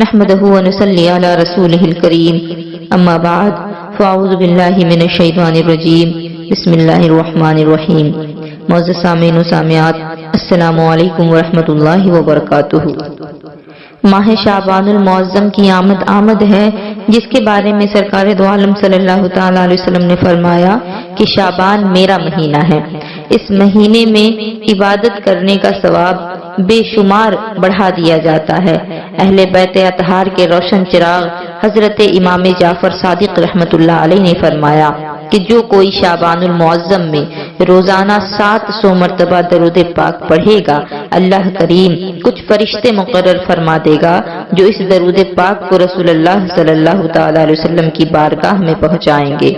نحمده ونصلي على رسوله الكريم اما بعد فاعوذ باللہ من الشیطان الرجیم بسم اللہ الرحمن الرحیم۔ معزز سامعین و سامعات، السلام علیکم ورحمۃ اللہ وبرکاتہ۔ ماہ شعبان المعظم کی آمد ہے، جس کے بارے میں سرکار دو عالم صلی اللہ تعالی علیہ وسلم نے فرمایا کہ شعبان میرا مہینہ ہے، اس مہینے میں عبادت کرنے کا ثواب بے شمار بڑھا دیا جاتا ہے۔ اہل بیت اطہار کے روشن چراغ حضرت امام جعفر صادق رحمۃ اللہ علیہ نے فرمایا کہ جو کوئی شعبان المعظم میں روزانہ 700 مرتبہ درود پاک پڑھے گا، اللہ کریم کچھ فرشتے مقرر فرما دے گا جو اس درود پاک کو رسول اللہ صلی اللہ تعالی علیہ وسلم کی بارگاہ میں پہنچائیں گے۔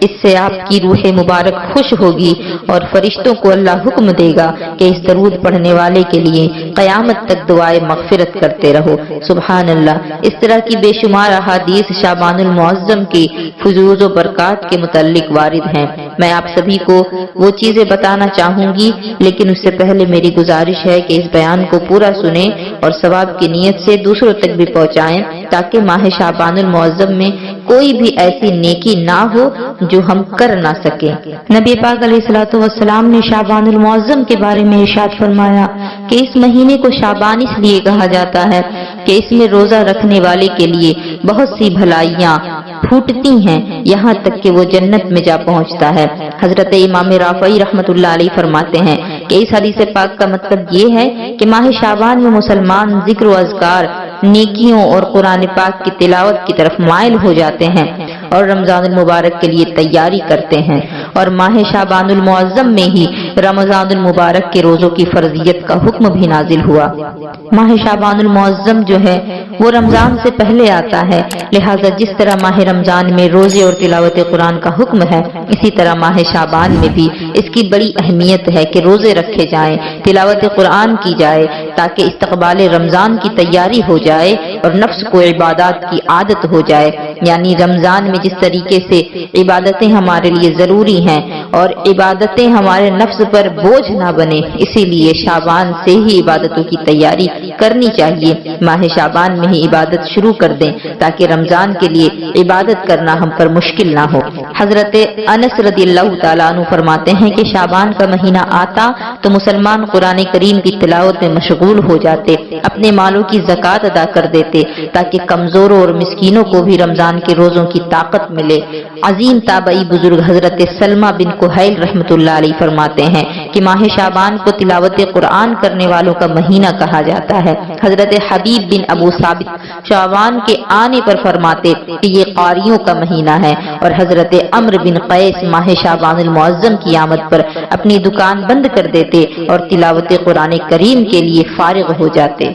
اس سے آپ کی روح مبارک خوش ہوگی اور فرشتوں کو اللہ حکم دے گا کہ اس درود پڑھنے والے کے لیے قیامت تک دعائے مغفرت کرتے رہو۔ سبحان اللہ۔ اس طرح کی بے شمار احادیث شعبان المعظم کی فضول و برکات کے متعلق وارد ہیں۔ میں آپ سبھی کو وہ چیزیں بتانا چاہوں گی، لیکن اس سے پہلے میری گزارش ہے کہ اس بیان کو پورا سنیں اور ثواب کی نیت سے دوسروں تک بھی پہنچائیں، تاکہ ماہ شعبان المعظم میں کوئی بھی ایسی نیکی نہ ہو جو ہم کر نہ سکیں۔ نبی پاک علیہ الصلوۃ والسلام نے شعبان المعظم کے بارے میں ارشاد فرمایا کہ اس مہینے کو شعبان اس لیے کہا جاتا ہے کہ اس میں روزہ رکھنے والے کے لیے بہت سی بھلائیاں پھوٹتی ہیں، یہاں تک کہ وہ جنت میں جا پہنچتا ہے۔ حضرت امام رافعی رحمۃ اللہ علیہ فرماتے ہیں کہ اس حدیث پاک کا مطلب یہ ہے کہ ماہ شعبان میں مسلمان ذکر و اذکار، نیکیوں اور قرآن پاک کی تلاوت کی طرف مائل ہو جاتے ہیں اور رمضان المبارک کے لیے تیاری کرتے ہیں، اور ماہ شعبان المعظم میں ہی رمضان المبارک کے روزوں کی فرضیت کا حکم بھی نازل ہوا۔ ماہ شعبان المعظم جو ہے وہ رمضان سے پہلے آتا ہے، لہٰذا جس طرح ماہ رمضان میں روزے اور تلاوت قرآن کا حکم ہے، اسی طرح ماہ شعبان میں بھی اس کی بڑی اہمیت ہے کہ روزے رکھے جائیں، تلاوت قرآن کی جائے، تاکہ استقبال رمضان کی تیاری ہو جائے اور نفس کو عبادات کی عادت ہو جائے۔ یعنی رمضان میں جس طریقے سے عبادتیں ہمارے لیے ضروری ہیں اور عبادتیں ہمارے نفس پر بوجھ نہ بنے، اسی لیے شعبان سے ہی عبادتوں کی تیاری کرنی چاہیے۔ ماہ شعبان میں ہی عبادت شروع کر دیں تاکہ رمضان کے لیے عبادت کرنا ہم پر مشکل نہ ہو۔ حضرت انس رضی اللہ تعالیٰ عنہ فرماتے ہیں کہ شعبان کا مہینہ آتا تو مسلمان قرآن کریم کی تلاوت میں مشغول ہو جاتے، اپنے مالوں کی زکوٰۃ ادا کر دیتے تاکہ کمزوروں اور مسکینوں کو بھی رمضان کے روزوں کی طاقت ملے۔ عظیم تابعی بزرگ حضرت سلمہ بن کہیل رحمۃ اللہ علیہ فرماتے ہیں کہ ماہ شعبان کو تلاوت قرآن کرنے والوں کا مہینہ کہا جاتا ہے۔ حضرت حبیب بن ابو ثابت شعبان کے آنے پر فرماتے کہ یہ قاریوں کا مہینہ ہے، اور حضرت عمرو بن قیس ماہ شعبان المعظم کی آمد پر اپنی دکان بند کر دیتے اور تلاوت قرآن کریم کے لیے فارغ ہو جاتے۔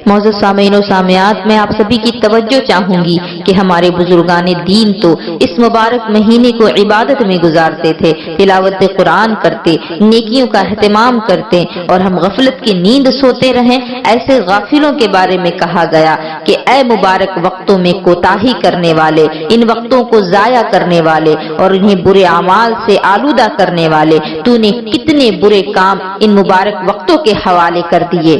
معزز سامعین و سامعات، میں آپ سبھی کی توجہ چاہوں گی کہ ہمارے بزرگان دین تو اس مبارک مہینے کو عبادت میں گزارتے تھے، تلاوت قرآن کرتے، نیکیوں کا اہتمام کرتے، اور ہم غفلت کی نیند سوتے رہیں۔ ایسے غافلوں کے بارے میں کہا گیا کہ اے مبارک وقتوں میں کوتاہی کرنے والے، ان وقتوں کو ضائع کرنے والے اور انہیں برے اعمال سے آلودہ کرنے والے، تو نے کتنے برے کام ان مبارک وقتوں کے حوالے کر دیے۔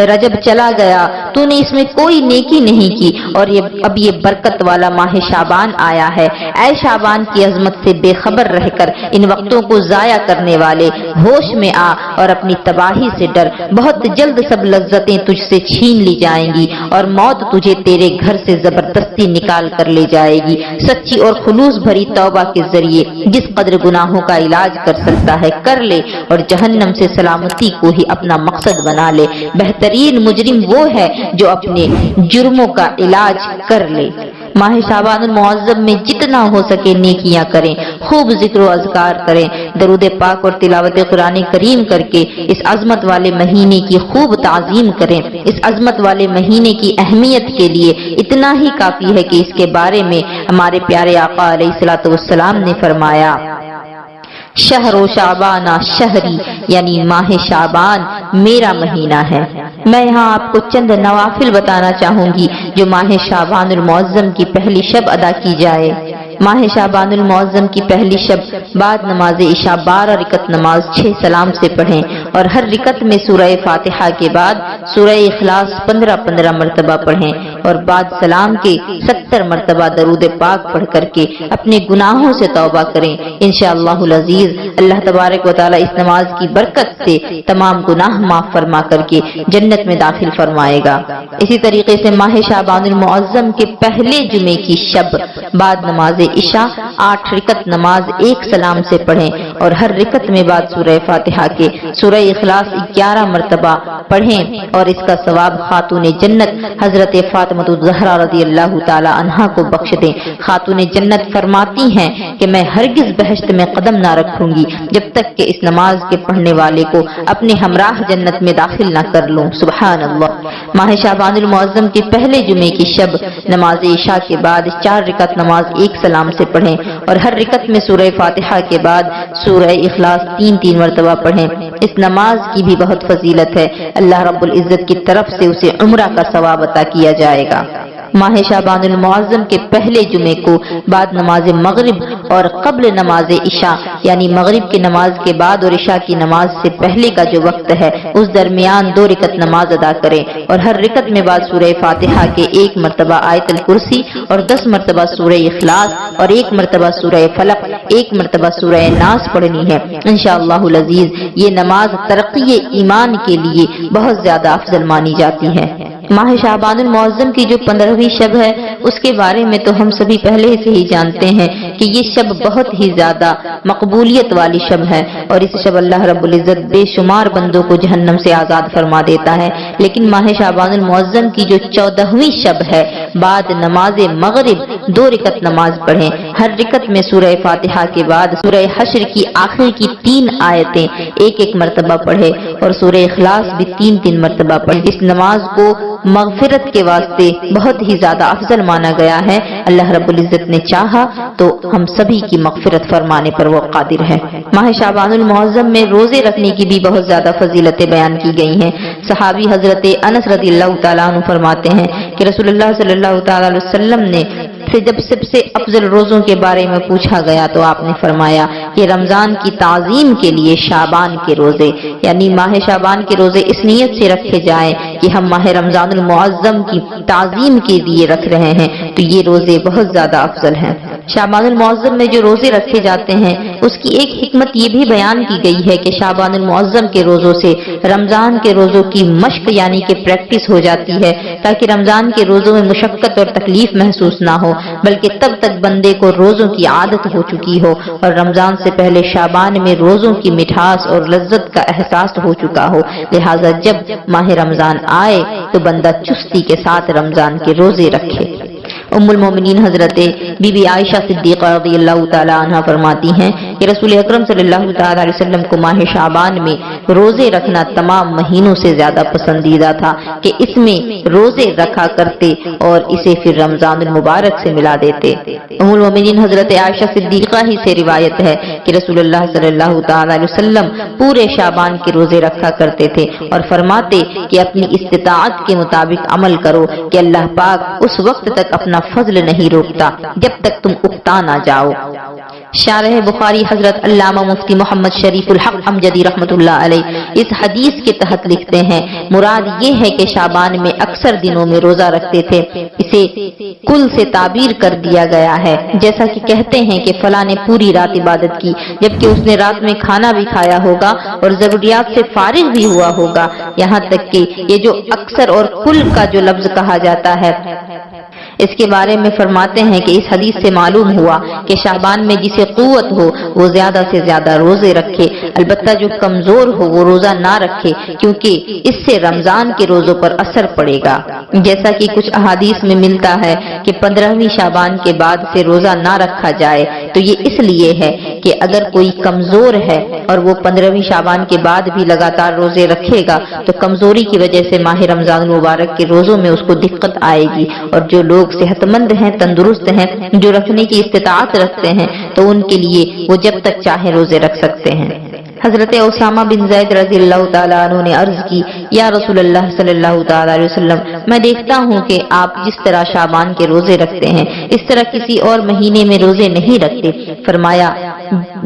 رجب چلا گیا، تو نے اس میں کوئی نیکی نہیں کی، اور اب یہ برکت والا ماہ شعبان آیا ہے۔ اے شعبان کی عظمت سے بے خبر رہ کر ان وقتوں کو ضائع کرنے والے، ہوش میں آ اور اپنی تباہی سے ڈر۔ بہت جلد سب لذتیں تجھ سے چھین لی جائیں گی اور موت تجھے تیرے گھر سے زبردستی نکال کر لے جائے گی۔ سچی اور خلوص بھری توبہ کے ذریعے جس قدر گناہوں کا علاج کر سکتا ہے کر لے، اور جہنم سے سلامتی کو ہی اپنا مقصد بنا لے۔ بہترین مجرم وہ ہے جو اپنے جرموں کا علاج کر لے۔ ماہ شعبان المعظم میں جتنا ہو سکے نیکیاں کریں، خوب ذکر و اذکار کریں، درود پاک اور تلاوت قرآن کریم کر کے اس عظمت والے مہینے کی خوب تعظیم کریں۔ اس عظمت والے مہینے کی اہمیت کے لیے اتنا ہی کافی ہے کہ اس کے بارے میں ہمارے پیارے آقا علیہ الصلوۃ والسلام نے فرمایا، شہر و شعبان شہری، یعنی ماہ شعبان میرا مہینہ ہے۔ میں یہاں آپ کو چند نوافل بتانا چاہوں گی جو ماہ شعبان المعظم کی پہلی شب ادا کی جائے۔ ماہ شعبان المعظم کی پہلی شب بعد نماز عشاء 12 رکعت نماز 6 سلام سے پڑھیں اور ہر رکعت میں سورہ فاتحہ کے بعد سورہ اخلاص 15 مرتبہ پڑھیں اور بعد سلام کے 70 مرتبہ درود پاک پڑھ کر کے اپنے گناہوں سے توبہ کریں۔ انشاءاللہ العزیز اللہ تبارک و تعالی اس نماز کی برکت سے تمام گناہ معاف فرما کر کے جنت میں داخل فرمائے گا۔ اسی طریقے سے ماہ شعبان المعظم کے پہلے جمعے کی شب بعد نماز عشاء 8 رکعت نماز 1 سلام سے پڑھیں اور ہر رکعت میں بعد سورہ فاتحہ کے سورہ اخلاص 11 مرتبہ پڑھیں اور اس کا ثواب خاتون جنت حضرت فاطمہ الزہرا رضی اللہ تعالی عنہا کو بخش دیں۔ خاتون جنت فرماتی ہیں کہ میں ہرگز بہشت میں قدم نہ رکھوں گی جب تک کہ اس نماز کے پڑھنے والے کو اپنے ہمراہ جنت میں داخل نہ کر لوں۔ سبحان اللہ۔ ماہ شعبان المعظم کے پہلے جمعے کی شب نماز عشاء کے بعد 4 رکعت نماز 1 سلام سے پڑھیں اور ہر رکعت میں سورہ فاتحہ کے بعد سورہ اخلاص 3 مرتبہ پڑھیں۔ اس نماز کی بھی بہت فضیلت ہے، اللہ رب العزت کی طرف سے اسے عمرہ کا ثواب عطا کیا جائے گا۔ ماہ شعبان المعظم کے پہلے جمعے کو بعد نماز مغرب اور قبل نماز عشاء یعنی مغرب کی نماز کے بعد اور عشاء کی نماز سے پہلے کا جو وقت ہے اس درمیان 2 رکعت نماز ادا کریں اور ہر رکعت میں بعد سورہ فاتحہ کے 1 مرتبہ آیت الکرسی اور 10 مرتبہ سورہ اخلاص اور 1 مرتبہ سورہ فلق 1 مرتبہ سورہ ناس پڑھنی ہے۔ انشاءاللہ العزیز یہ نماز ترقی ایمان کے لیے بہت زیادہ افضل مانی جاتی ہے۔ ماہ شعبان المعظم کی جو 15ویں شب ہے اس کے بارے میں تو ہم سبھی پہلے سے ہی جانتے ہیں کہ یہ شب بہت ہی زیادہ مقبولیت والی شب ہے اور اس شب اللہ رب العزت بے شمار بندوں کو جہنم سے آزاد فرما دیتا ہے۔ لیکن ماہ شعبان المعظم کی جو 14ویں شب ہے بعد نماز مغرب 2 رکعت نماز پڑھیں، ہر رکعت میں سورہ فاتحہ کے بعد سورہ حشر کی آخر کی 3 آیتیں 1 مرتبہ پڑھیں اور سورہ اخلاص بھی 3 مرتبہ پڑھیں۔ اس نماز کو مغفرت کے واسطے بہت ہی زیادہ افضل مانا گیا ہے۔ اللہ رب العزت نے چاہا تو ہم سبھی کی مغفرت فرمانے پر وہ قادر ہے۔ ماہ شعبان المعظم میں روزے رکھنے کی بھی بہت زیادہ فضیلتیں بیان کی گئی ہیں۔ صحابی حضرت انس رضی اللہ تعالیٰ عنہ فرماتے ہیں کہ رسول اللہ صلی اللہ تعالیٰ علیہ وسلم نے جب سب سے افضل روزوں کے بارے میں پوچھا گیا تو آپ نے فرمایا کہ رمضان کی تعظیم کے لیے شعبان کے روزے یعنی ماہ شعبان کے روزے اس نیت سے رکھے جائیں کہ ہم ماہ رمضان المعظم کی تعظیم کے لیے رکھ رہے ہیں تو یہ روزے بہت زیادہ افضل ہیں۔ شعبان المعظم میں جو روزے رکھے جاتے ہیں اس کی ایک حکمت یہ بھی بیان کی گئی ہے کہ شعبان المعظم کے روزوں سے رمضان کے روزوں کی مشق یعنی کہ پریکٹس ہو جاتی ہے تاکہ رمضان کے روزوں میں مشقت اور تکلیف محسوس نہ ہو بلکہ تب تک بندے کو روزوں کی عادت ہو چکی ہو اور رمضان سے پہلے شعبان میں روزوں کی مٹھاس اور لذت کا احساس ہو چکا ہو، لہٰذا جب ماہ رمضان آئے تو بندہ چستی کے ساتھ رمضان کے روزے رکھے۔ ام المومنین حضرت بی بی عائشہ صدیقہ رضی اللہ تعالی عنہ فرماتی ہیں کہ رسول اکرم صلی اللہ تعالی علیہ وسلم کو ماہ شعبان میں روزے رکھنا تمام مہینوں سے زیادہ پسندیدہ تھا کہ اس میں روزے رکھا کرتے اور اسے پھر رمضان المبارک سے ملا دیتے۔ ام المومنین حضرت عائشہ صدیقہ ہی سے روایت ہے کہ رسول اللہ صلی اللہ تعالی علیہ وسلم پورے شعبان کے روزے رکھا کرتے تھے اور فرماتے کہ اپنی استطاعت کے مطابق عمل کرو کہ اللہ پاک اس وقت تک اپنا فضل نہیں روکتا جب تک تم اکتا نہ جاؤ۔ شارح بخاری حضرت علامہ مفتی محمد شریف الحق امجدی رحمۃ اللہ علیہ اس حدیث کے تحت لکھتے ہیں مراد یہ ہے کہ شعبان میں اکثر دنوں میں روزہ رکھتے تھے، اسے کل سے تعبیر کر دیا گیا ہے، جیسا کہ کہتے ہیں کہ فلاں نے پوری رات عبادت کی جبکہ اس نے رات میں کھانا بھی کھایا ہوگا اور ضروریات سے فارغ بھی ہوا ہوگا، یہاں تک کہ یہ جو اکثر اور کل کا جو لفظ کہا جاتا ہے اس کے بارے میں فرماتے ہیں کہ اس حدیث سے معلوم ہوا کہ شعبان میں جسے قوت ہو وہ زیادہ سے زیادہ روزے رکھے، البتہ جو کمزور ہو وہ روزہ نہ رکھے کیونکہ اس سے رمضان کے روزوں پر اثر پڑے گا، جیسا کہ کچھ احادیث میں ملتا ہے کہ 15ویں شعبان کے بعد سے روزہ نہ رکھا جائے تو یہ اس لیے ہے کہ اگر کوئی کمزور ہے اور وہ 15ویں شعبان کے بعد بھی لگاتار روزے رکھے گا تو کمزوری کی وجہ سے ماہ رمضان المبارک کے روزوں میں اس کو دقت آئے گی، اور جو لوگ صحت مند ہیں، تندرست ہیں، جو رکھنے کی استطاعت رکھتے ہیں تو ان کے لیے وہ جب تک چاہے روزے رکھ سکتے ہیں۔ حضرت اسامہ بن زید رضی اللہ تعالیٰ عنہ نے عرض کی، یا رسول اللہ صلی اللہ تعالیٰ علیہ وسلم، میں دیکھتا ہوں کہ آپ جس طرح شعبان کے روزے رکھتے ہیں اس طرح کسی اور مہینے میں روزے نہیں رکھتے۔ فرمایا،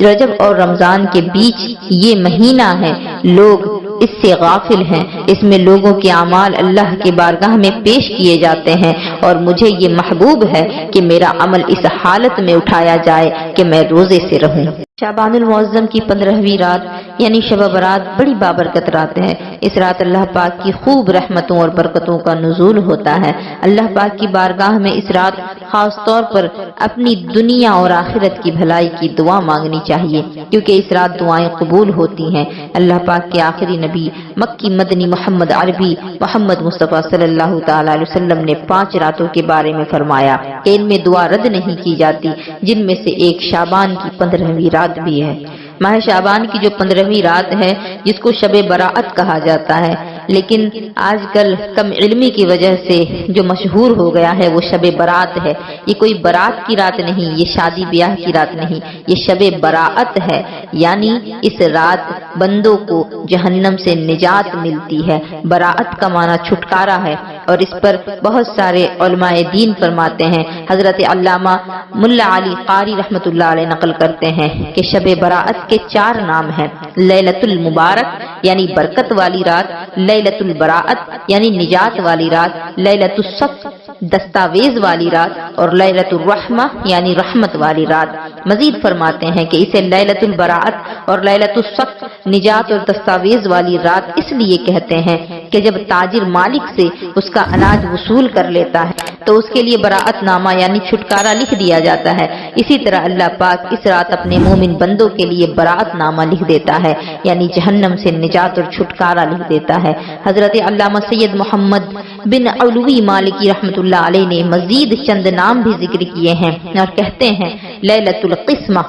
رجب اور رمضان کے بیچ یہ مہینہ ہے، لوگ اس سے غافل ہیں، اس میں لوگوں کے اعمال اللہ کی بارگاہ میں پیش کیے جاتے ہیں، اور مجھے یہ محبوب ہے کہ میرا عمل اس حالت میں اٹھایا جائے کہ میں روزے سے رہوں۔ شعبان المعظم کی 15ویں رات یعنی شب برات بڑی بابرکت رات ہے۔ اس رات اللہ پاک کی خوب رحمتوں اور برکتوں کا نزول ہوتا ہے۔ اللہ پاک کی بارگاہ میں اس رات خاص طور پر اپنی دنیا اور آخرت کی بھلائی کی دعا مانگنی چاہیے، کیونکہ اس رات دعائیں قبول ہوتی ہیں۔ اللہ پاک کے آخری نبی مکی مدنی محمد عربی محمد مصطفیٰ صلی اللہ تعالی علیہ وسلم نے 5 راتوں کے بارے میں فرمایا کہ ان میں دعا رد نہیں کی جاتی، جن میں سے ایک شعبان کی 15ویں رات بھی ہے۔ ماہ شعبان کی جو 15ویں رات ہے جس کو شب براءت کہا جاتا ہے، لیکن آج کل کم علمی کی وجہ سے جو مشہور ہو گیا ہے وہ شب برات ہے۔ یہ کوئی برات کی رات نہیں، یہ شادی بیاہ کی رات نہیں، یہ شب براءت ہے، یعنی اس رات بندوں کو جہنم سے نجات ملتی ہے۔ براءت کا معنی چھٹکارا ہے، اور اس پر بہت سارے علماء دین فرماتے ہیں۔ حضرت علامہ ملا علی قاری رحمۃ اللہ علیہ نقل کرتے ہیں کہ شب براءت کے 4 نام ہیں: لیلۃ المبارک یعنی برکت والی رات، لیلۃ البراءت یعنی نجات والی رات، لیلۃ الصف دستاویز والی رات، اور لیلۃ الرحمہ یعنی رحمت والی رات۔ مزید فرماتے ہیں کہ اسے لیلۃ البراءت اور لیلۃ الصف نجات اور دستاویز والی رات اس لیے کہتے ہیں کہ جب تاجر مالک سے اس کا اناج وصول کر لیتا ہے تو اس کے لیے براءت نامہ یعنی چھٹکارا لکھ دیا جاتا ہے۔ اسی طرح اللہ پاک اس رات اپنے مومن بندوں کے لیے براءت نامہ لکھ دیتا ہے، یعنی جہنم سے نجات اور چھٹکارا لکھ دیتا ہے۔ حضرت علامہ سید محمد بن علوی مالکی رحمۃ اللہ علیہ نے مزید چند نام بھی ذکر کیے ہیں اور کہتے ہیں لیلۃ القسمہ،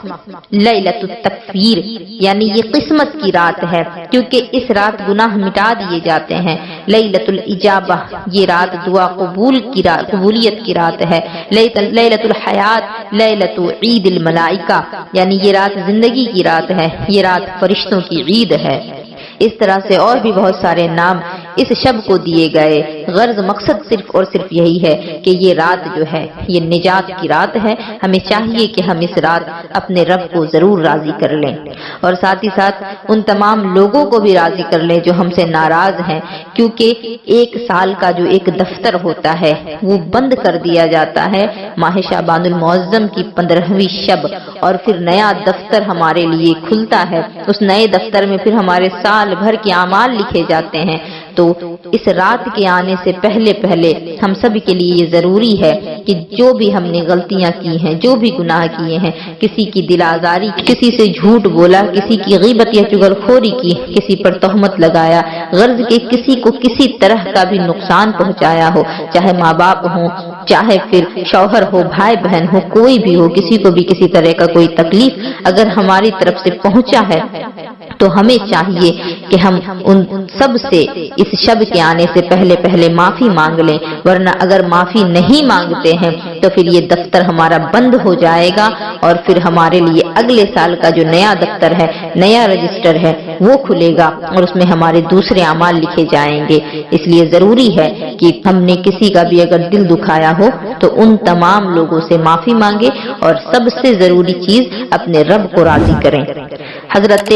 لیلۃ التکفیر یعنی یہ قسمت کی رات ہے کیونکہ اس رات گناہ مٹا دیے جاتے ہیں۔ لیلۃ الاجابہ، یہ رات دعا قبولیت کی رات ہے۔ لیلۃ الحیات، لیلۃ عید الملائکہ یعنی یہ رات زندگی کی رات ہے، یہ رات فرشتوں کی عید ہے۔ اس طرح سے اور بھی بہت سارے نام اس شب کو دیے گئے۔ غرض مقصد صرف اور صرف یہی ہے کہ یہ رات جو ہے یہ نجات کی رات ہے۔ ہمیں چاہیے کہ ہم اس رات اپنے رب کو ضرور راضی کر لیں، اور ساتھ ہی ساتھ ان تمام لوگوں کو بھی راضی کر لیں جو ہم سے ناراض ہیں، کیونکہ 1 سال کا جو ایک دفتر ہوتا ہے وہ بند کر دیا جاتا ہے ماہ شعبان المعظم کی 15ویں شب، اور پھر نیا دفتر ہمارے لیے کھلتا ہے۔ اس نئے دفتر میں پھر ہمارے سال بھر کے اعمال لکھے جاتے ہیں۔ تو اس رات کے آنے سے پہلے ہم سب کے لیے یہ ضروری ہے کہ جو بھی ہم نے غلطیاں کی ہیں، جو بھی گناہ کیے ہیں، کسی کی دل آزاری، کسی سے جھوٹ بولا، کسی کی غیبت یا چغلخوری کی، کسی پر تہمت لگایا، غرض کہ کسی کو کسی طرح کا بھی نقصان پہنچایا ہو، چاہے ماں باپ ہوں، چاہے پھر شوہر ہو، بھائی بہن ہو، کوئی بھی ہو، کسی کو بھی کسی طرح کا کوئی تکلیف اگر ہماری طرف سے پہنچا ہے تو ہمیں چاہیے کہ ہم ان سب سے اس شب کے آنے سے پہلے معافی مانگ لیں، ورنہ اگر معافی نہیں مانگتے ہیں تو پھر یہ دفتر ہمارا بند ہو جائے گا، اور پھر ہمارے لیے اگلے سال کا جو نیا دفتر ہے، نیا رجسٹر ہے، وہ کھلے گا اور اس میں ہمارے دوسرے اعمال لکھے جائیں گے۔ اس لیے ضروری ہے کہ ہم نے کسی کا بھی اگر دل دکھایا ہو تو ان تمام لوگوں سے معافی مانگے، اور سب سے ضروری چیز اپنے رب کو راضی کریں۔ حضرت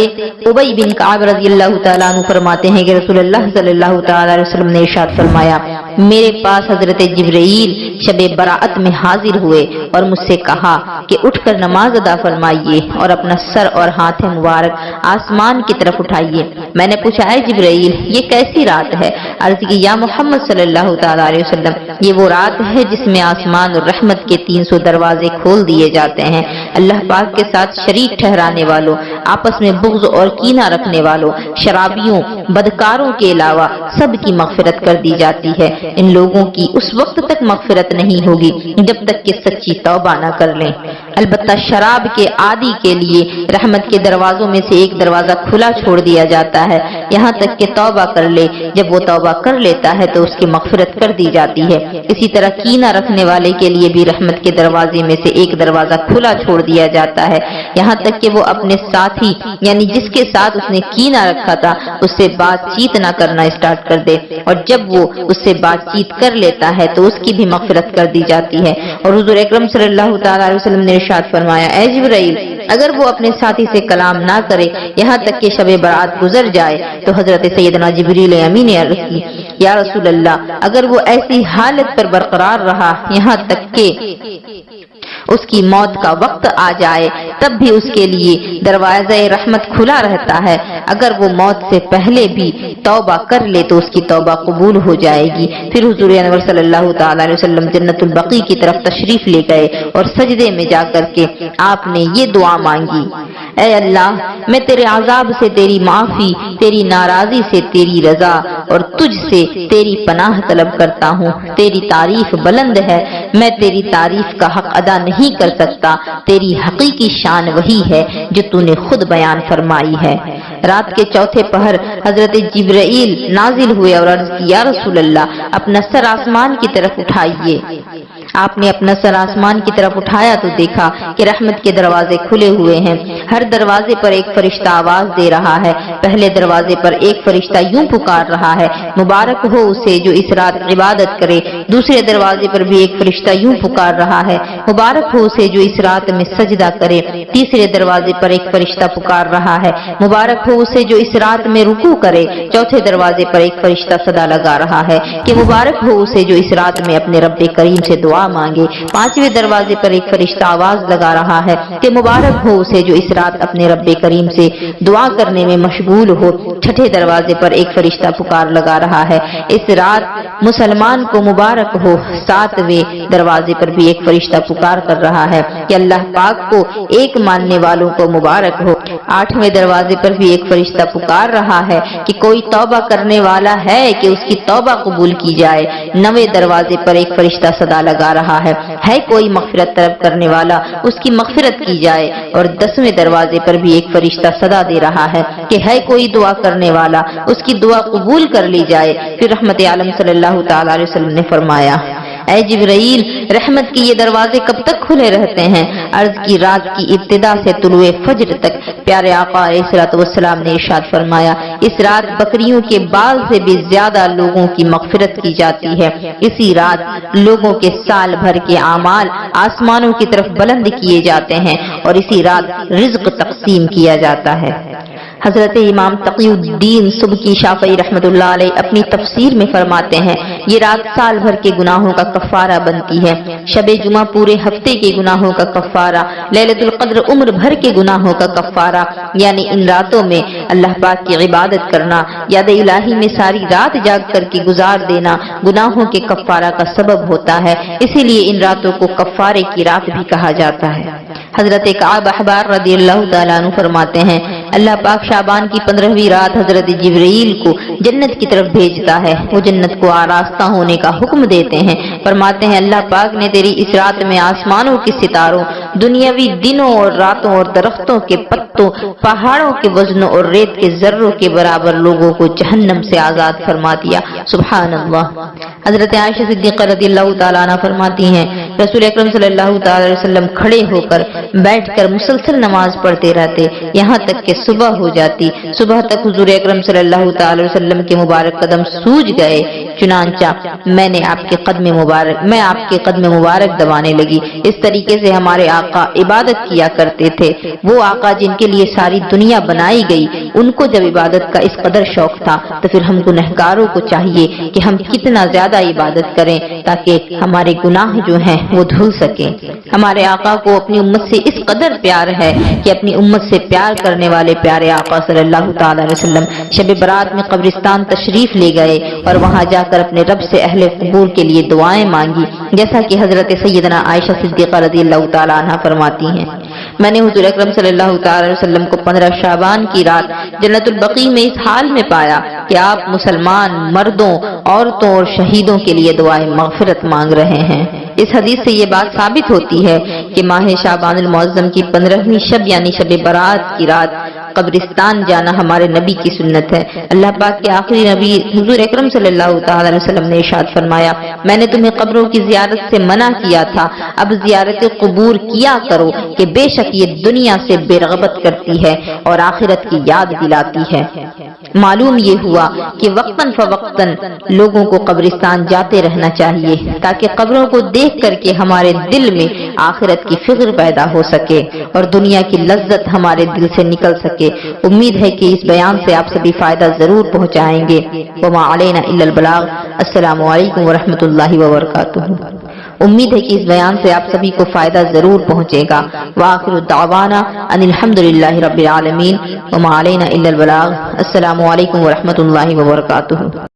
ابی بن کعب رضی اللہ تعالیٰ عنہ فرماتے ہیں کہ رسول اللہ صلی اللہ تعالیٰ علیہ وسلم نے ارشاد فرمایا، میرے پاس حضرت جبرائیل شب براءت میں حاضر ہوئے اور مجھ سے کہا کہ اٹھ کر نماز ادا فرمائیے اور اپنا سر اور ہاتھ مبارک آسمان کی طرف اٹھائیے۔ میں نے پوچھا، اے جبرائیل، یہ کیسی رات ہے؟ عرض کی، یا محمد صلی اللہ تعالیٰ علیہ وسلم، یہ وہ رات ہے جس میں آسمان اور رحمت کے 300 دروازے کھول دیے جاتے ہیں۔ اللہ پاک کے ساتھ شریک ٹھہرانے والوں، آپس میں بغض اور کینہ رکھنے والوں، شرابیوں، بدکاروں کے علاوہ سب کی مغفرت کر دی جاتی ہے۔ ان لوگوں کی اس وقت تک مغفرت نہیں ہوگی جب تک کہ سچی توبہ نہ کر لیں۔ البتہ شراب کے عادی کے لیے رحمت کے دروازوں میں سے ایک دروازہ کھلا چھوڑ دیا جاتا ہے یہاں تک کہ توبہ کر لے۔ جب وہ توبہ کر لیتا ہے تو اس کی مغفرت کر دی جاتی ہے۔ اسی طرح کینہ رکھنے والے کے لیے بھی رحمت کے دروازے میں سے ایک دروازہ کھلا چھوڑ دیا جاتا ہے یہاں تک کہ وہ اپنے ساتھی یعنی جس کے ساتھ اس نے کینہ رکھا تھا اس سے بات چیت نہ کرنا اسٹارٹ کر دے، اور جب وہ اس سے بات چیت کر لیتا ہے تو اس کی بھی مغفرت کر دی جاتی ہے۔ اور حضور اکرم صلی اللہ تعالی علیہ وسلم نے ارشاد فرمایا، اے جبرائیل، اگر وہ اپنے ساتھی سے کلام نہ کرے یہاں تک کہ شب برات گزر جائے تو حضرت سیدنا جبریل امین نے عرض کی، یا رسول اللہ، اگر وہ ایسی حالت پر برقرار رہا یہاں تک کہ اس کی موت کا وقت آ جائے تب بھی اس کے لیے دروازہ رحمت کھلا رہتا ہے۔ اگر وہ موت سے پہلے بھی توبہ کر لے تو اس کی توبہ قبول ہو جائے گی۔ پھر حضور انور صلی اللہ تعالی علیہ وسلم جنت البقیع کی طرف تشریف لے گئے اور سجدے میں جا کر کے آپ نے یہ دعا مانگی، اے اللہ، میں تیرے عذاب سے تیری معافی، تیری ناراضی سے تیری رضا اور تجھ سے تیری پناہ طلب کرتا ہوں۔ تیری تعریف بلند ہے، میں تیری تعریف کا حق ادا نہیں کر سکتا، تیری حقیقی شان وہی ہے جو تو نے خود بیان فرمائی ہے۔ رات کے چوتھے پہر حضرت جبرائیل نازل ہوئے اور عرض کی، یا رسول اللہ، اپنا سر آسمان کی طرف اٹھائیے۔ آپ نے اپنا سر آسمان کی طرف اٹھایا تو دیکھا کہ رحمت کے دروازے کھلے ہوئے ہیں۔ ہر دروازے پر ایک فرشتہ آواز دے رہا ہے۔ پہلے دروازے پر ایک فرشتہ یوں پکار رہا ہے، مبارک ہو اسے جو اس رات عبادت کرے۔ دوسرے دروازے پر بھی ایک فرشتہ یوں پکار رہا ہے، مبارک ہو اسے جو اس رات میں سجدہ کرے۔ تیسرے دروازے پر ایک فرشتہ پکار رہا ہے، مبارک ہو اسے جو اس رات میں رکوع کرے۔ چوتھے دروازے پر ایک فرشتہ صدا لگا رہا ہے کہ مبارک ہو اسے جو اس رات میں اپنے رب کریم سے دعا مانگے۔ پانچویں دروازے پر ایک فرشتہ آواز لگا رہا ہے کہ مبارک ہو اسے جو اس رات اپنے رب کریم سے دعا کرنے میں مشغول ہو۔ چھٹے دروازے پر ایک فرشتہ پکار لگا رہا ہے، اس رات مسلمان کو مبارک ہو۔ ساتویں دروازے پر بھی ایک فرشتہ پکار کر رہا ہے کہ اللہ پاک کو ایک ماننے والوں کو مبارک ہو۔ آٹھویں دروازے پر بھی ایک فرشتہ پکار رہا ہے کہ کوئی توبہ کرنے والا ہے کہ اس کی توبہ قبول کی جائے۔ نویں دروازے پر ایک فرشتہ صدا لگا رہا ہے کوئی مغفرت طلب کرنے والا اس کی مغفرت کی جائے۔ اور 10ویں دروازے پر بھی ایک فرشتہ صدا دے رہا ہے کہ ہے کوئی دعا کرنے والا اس کی دعا قبول کر لی جائے۔ پھر رحمت عالم صلی اللہ تعالی علیہ وسلم نے فرمایا، اے جبرائیل، رحمت کے یہ دروازے کب تک کھلے رہتے ہیں؟ عرض کی، رات کی ابتدا سے طلوع فجر تک۔ پیارے آقا علیہ الصلوۃ والسلام نے ارشاد فرمایا، اس رات بکریوں کے بال سے بھی زیادہ لوگوں کی مغفرت کی جاتی ہے۔ اسی رات لوگوں کے سال بھر کے اعمال آسمانوں کی طرف بلند کیے جاتے ہیں اور اسی رات رزق تقسیم کیا جاتا ہے۔ حضرت امام تقی الدین سبکی شافعی رحمۃ اللہ علیہ اپنی تفسیر میں فرماتے ہیں، یہ رات سال بھر کے گناہوں کا کفارہ بنتی ہے۔ شب جمعہ پورے ہفتے کے گناہوں کا کفارہ، لیلۃ القدر عمر بھر کے گناہوں کا کفارہ، یعنی ان راتوں میں اللہ پاک کی عبادت کرنا، یاد الہی میں ساری رات جاگ کر کے گزار دینا گناہوں کے کفارہ کا سبب ہوتا ہے۔ اسی لیے ان راتوں کو کفارے کی رات بھی کہا جاتا ہے۔ حضرت کعب احبار رضی اللہ تعالیٰ عنہ فرماتے ہیں، اللہ پاک شعبان کی 15ویں رات حضرت جبرائیل کو جنت کی طرف بھیجتا ہے، وہ جنت کو آراستہ ہونے کا حکم دیتے ہیں۔ فرماتے ہیں، اللہ پاک نے تیری اس رات میں آسمانوں کے ستاروں، دنیاوی دنوں اور راتوں اور درختوں کے پتوں، پہاڑوں کے وزنوں اور ریت کے ذروں کے برابر لوگوں کو جہنم سے آزاد فرما دیا۔ سبحان اللہ۔ حضرت عائشہ صدیقہ رضی اللہ تعالیٰ عنہ فرماتی ہیں، رسول اکرم صلی اللہ تعالی علیہ وسلم کھڑے ہو کر بیٹھ کر مسلسل نماز پڑھتے رہتے یہاں تک کہ صبح ہو جاتی۔ صبح تک حضور اکرم صلی اللہ تعالی وسلم کے مبارک قدم سوج گئے، چنانچہ میں آپ کے قدم مبارک دبانے لگی۔ اس طریقے سے ہمارے آقا عبادت کیا کرتے تھے۔ وہ آقا جن کے لیے ساری دنیا بنائی گئی، ان کو جب عبادت کا اس قدر شوق تھا تو پھر ہم گنہگاروں کو چاہیے کہ ہم کتنا زیادہ عبادت کریں تاکہ ہمارے گناہ جو ہیں وہ دھل سکیں۔ ہمارے آقا کو اپنی امت سے اس قدر پیار ہے کہ اپنی امت سے پیار کرنے والے پیارے آقا صلی اللہ تعالی علیہ وسلم شب برات میں قبرستان تشریف لے گئے اور وہاں جا کر اپنے رب سے اہل قبور کے لیے دعائیں مانگی، جیسا کہ حضرت سیدنا عائشہ صدیقہ رضی اللہ تعالی عنہ فرماتی ہیں، میں نے حضور اکرم صلی اللہ تعالی علیہ وسلم کو 15 شعبان کی رات جنت البقیع میں اس حال میں پایا کہ آپ مسلمان مردوں، عورتوں اور شہیدوں کے لیے دعائے مغفرت مانگ رہے ہیں۔ اس حدیث سے یہ بات ثابت ہوتی ہے کہ ماہ شعبان المعظم کی 15ویں شب یعنی شب برات کی رات قبرستان جانا ہمارے نبی کی سنت ہے۔ اللہ پاک کے آخری نبی حضور اکرم صلی اللہ تعالی علیہ وسلم نے ارشاد فرمایا، میں نے تمہیں قبروں کی زیارت سے منع کیا تھا، اب زیارت قبور کیا کرو کہ بے شک یہ دنیا سے بے رغبت کرتی ہے اور آخرت کی یاد دلاتی ہے۔ معلوم یہ ہوا کہ وقتاً فوقتاً لوگوں کو قبرستان جاتے رہنا چاہیے تاکہ قبروں کو دیکھ کر کے ہمارے دل میں آخرت کی فکر پیدا ہو سکے اور دنیا کی لذت ہمارے دل سے نکل سکے۔ امید ہے کہ اس بیان سے آپ سبھی فائدہ ضرور پہنچائیں گے۔ وما علینا الا البلاغ۔ السلام علیکم ورحمۃ اللہ وبرکاتہ۔ امید ہے کہ اس بیان سے آپ سبھی کو فائدہ ضرور پہنچے گا۔ وآخر دعوانا ان الحمدللہ رب العالمین وما علینا الا البلاغ۔ السلام علیکم ورحمۃ اللہ وبرکاتہ۔